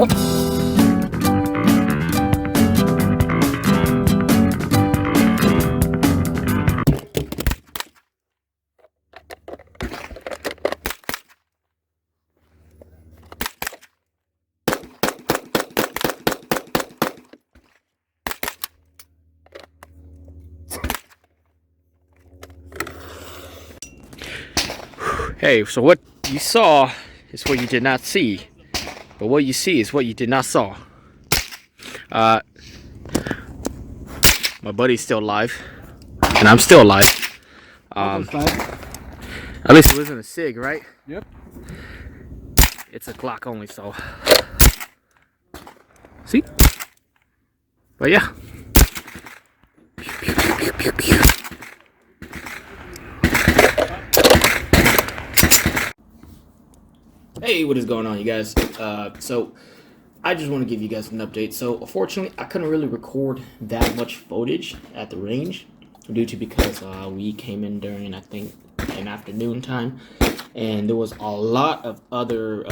Hey, so what you saw is what you did not see, but what you see is what you did not saw. My buddy's still alive, and I'm still alive. At least it wasn't a SIG, right? Yep. It's a Glock only, so see. But yeah. Hey, what is going on, you guys? So I just want to give you guys an update. So unfortunately, I couldn't really record that much footage at the range because we came in during, I think, an afternoon time, and there was a lot of other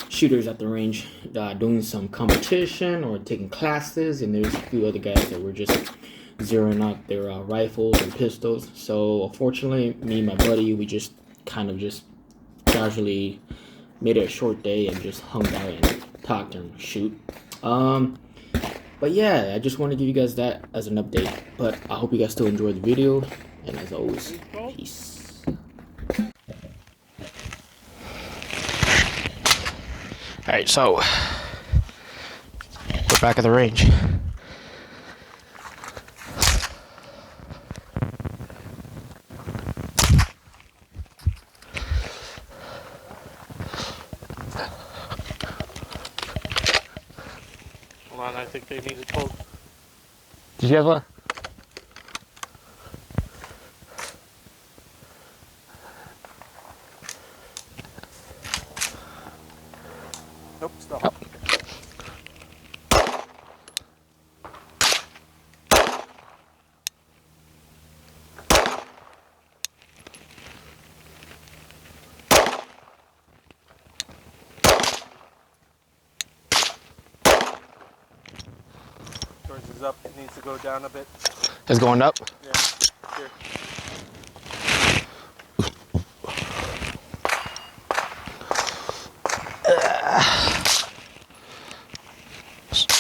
shooters at the range doing some competition or taking classes, and there's a few other guys that were just zeroing out their rifles and pistols. So unfortunately, me and my buddy, we just kind of just casually made it a short day and just hung out and talked and shoot. But yeah, I just want to give you guys that as an update. But I hope you guys still enjoyed the video, and as always, peace. Alright, so we're back at the range. Hold on, I think they need it pulled. Did you have one? Nope, stop. Oh. Yours is up. It needs to go down a bit. It's going up? Yeah. Here.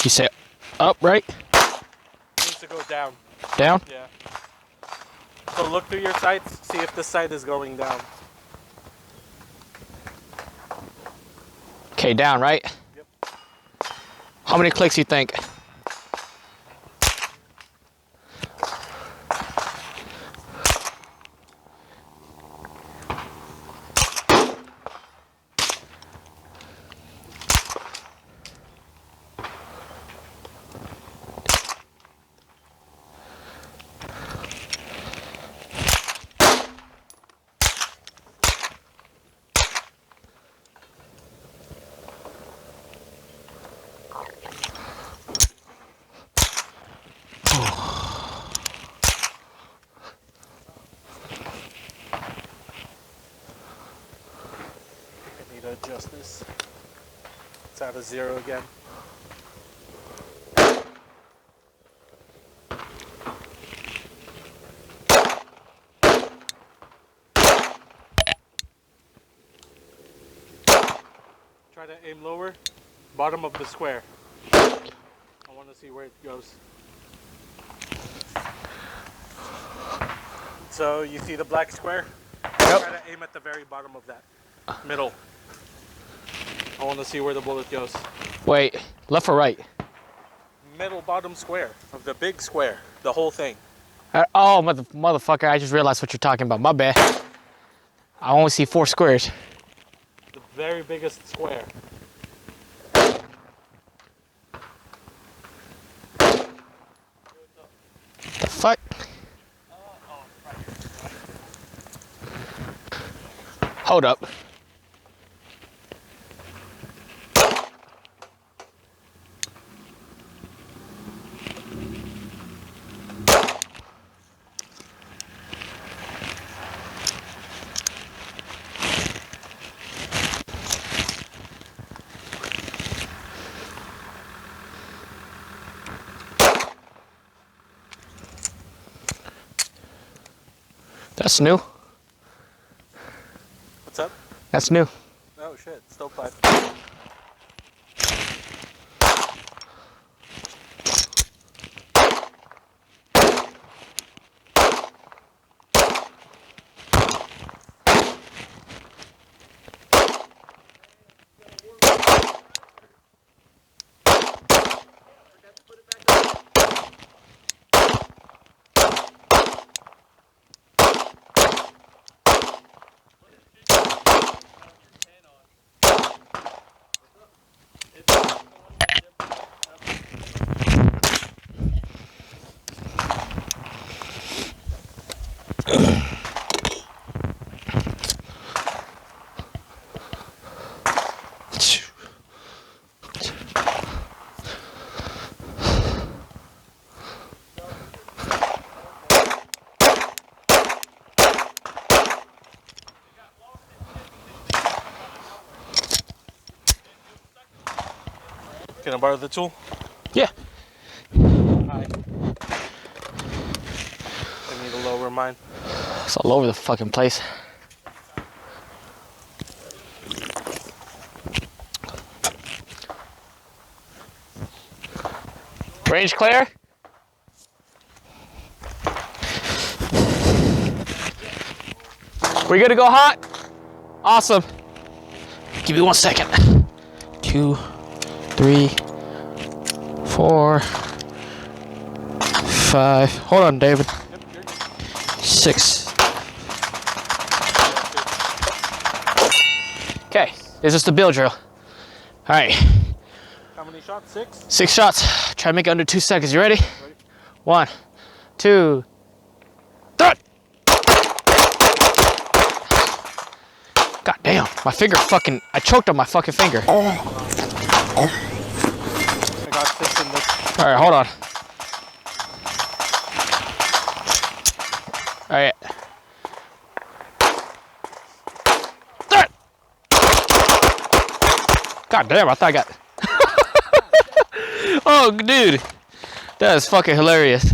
You say up, right? It needs to go down. Down? Yeah. So look through your sights, see if the sight is going down. Okay, down, right? Yep. How many clicks you think? I need to adjust this. It's out of 0 again. Try to aim lower, bottom of the square. I want to see where it goes. So you see the black square? Yep. Try to aim at the very bottom of that. Middle. I want to see where the bullet goes. Wait, left or right? Middle bottom square of the big square. The whole thing. Oh, motherfucker, I just realized what you're talking about. My bad. I only see 4 squares. The very biggest square. The fuck? Hold up. That's new. What's up? That's new. Oh shit, stovepipe. Can I borrow the tool? Yeah. Hi. I need to lower mine. It's all over the fucking place. Range clear? We good to go hot? Awesome. Give me 1 second. 2, 3, 4, 5. Hold on, David. 6. Okay, this is the bill drill. All right. How many shots? 6? 6 shots. Try to make it under 2 seconds. You ready? 1, 2, 3. God damn, my finger fucking, I choked on my fucking finger. I got 6 in this. All right, hold on. All right. 3. God damn, I thought I got. Oh, dude. That is fucking hilarious.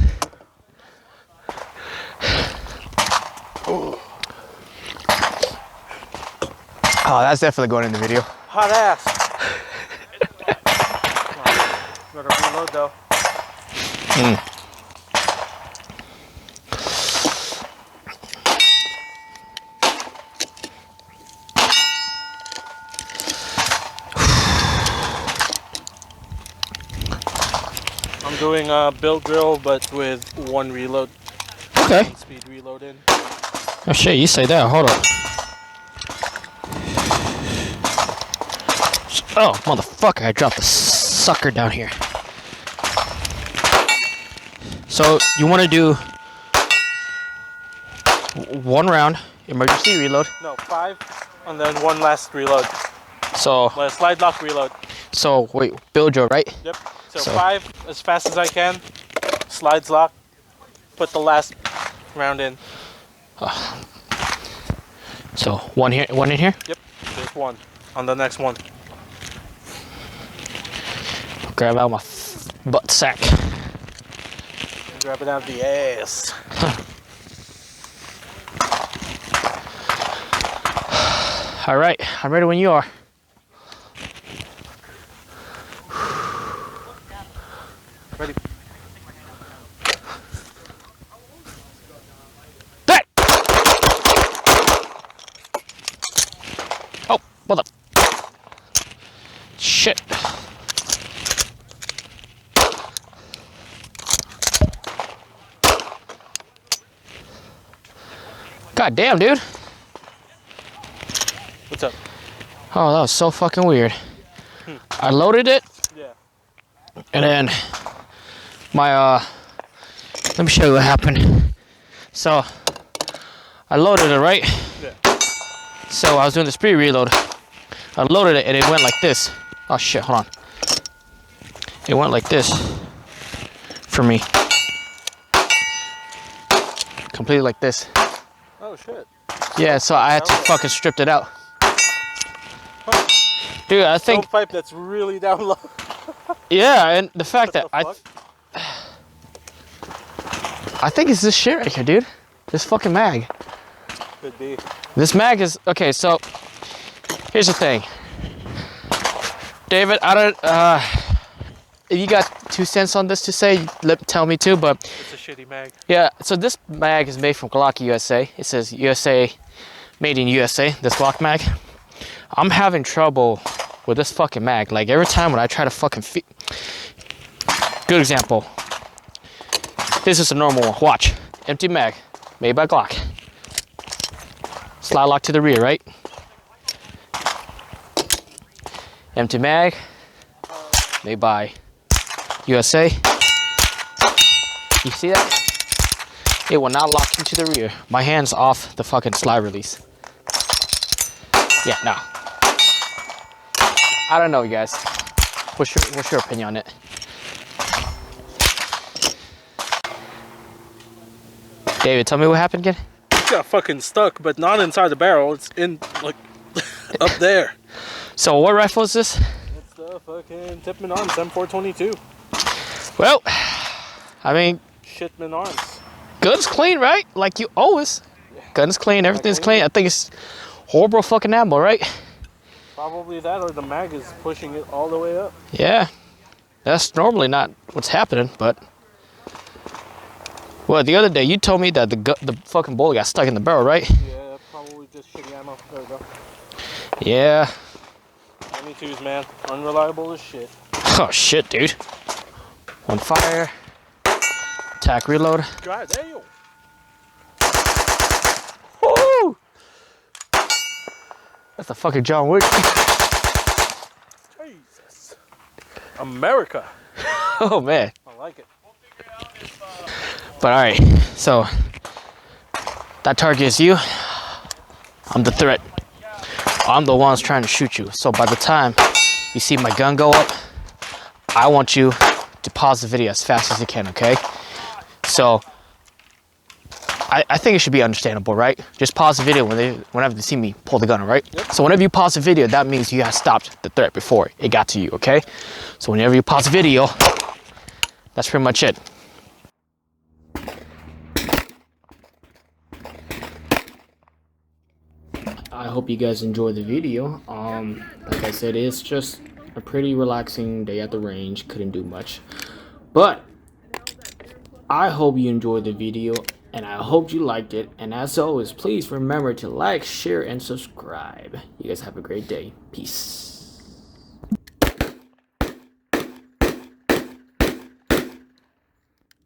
Oh, that's definitely going in the video. Hot ass. Better reload though. I'm doing a build drill, but with 1 reload. Okay. Speed reload in. Oh shit, you say that. Hold on. Oh, motherfucker, I dropped the sucker down here. So, you want to do 1 round, emergency reload. No, 5, and then 1 last reload. So, Well, slide lock reload. so wait, build drill, right? Yep. So So- 5 as fast as I can. Slides lock. Put the last round in. So, 1 here, 1 in here? Yep. There's 1 on the next one. Grab out my butt sack. Grab it out of the ass. All right, I'm ready when you are. Ready? That! Oh, mother. Shit. God damn, dude. What's up? Oh, that was so fucking weird. I loaded it, Yeah. and then my, let me show you what happened. So, I loaded it, right? Yeah. So, I was doing the speed reload. I loaded it, and it went like this. Oh, shit, hold on. It went like this for me. Completely like this. Oh shit. Yeah, so I had to fucking strip it out. Dude, I think, Stovepipe that's really down low. yeah, and the fact that What the I think it's this shit right here, dude. This fucking mag. Could be. This mag is okay. So here's the thing, David. I don't. If you got 2 cents on this to say, tell me too. But It's a shitty mag. yeah. So this mag is made from Glock USA. It says USA, made in USA. This Glock mag. I'm having trouble with this fucking mag. Like every time when I try to fucking good example. This is a normal one. Watch. Empty mag. Made by Glock. Slide lock to the rear, right? Empty mag. Made by USA. You see that? It will not lock into the rear. My hand's off the fucking slide release. Yeah, no. I don't know, you guys. What's your opinion on it? David, tell me what happened again. It got fucking stuck, but not inside the barrel. It's in, like, up there. So what rifle is this? It's the fucking Tipman Arms M422. Well, I mean, Shitman Arms. gun's clean, right? Like you always. Gun's clean, everything's clean. I think it's horrible fucking ammo, right? Probably that, or the mag is pushing it all the way up. Yeah, that's normally not what's happening, but... Well, the other day you told me that the fucking bullet got stuck in the barrel, right? Yeah, probably just shitty ammo. There we go. Yeah. M22s, man. Unreliable as shit. Oh shit, dude. On fire. Attack, reload. God damn. Woo! That's a fucking John Wick. Jesus. America. Oh man. I like it. But alright, so that target is you. I'm the threat. I'm the one trying to shoot you. So by the time you see my gun go up, I want you to pause the video as fast as you can, okay? So I think it should be understandable, right? Just pause the video whenever they see me pull the gun, right? Yep. So whenever you pause the video, that means you have stopped the threat before it got to you, okay? So whenever you pause the video, that's pretty much it. I hope you guys enjoyed the video. Like I said, it's just a pretty relaxing day at the range. Couldn't do much, but I hope you enjoyed the video and I hope you liked it. And as always, please remember to like, share, and subscribe. You guys have a great day. Peace.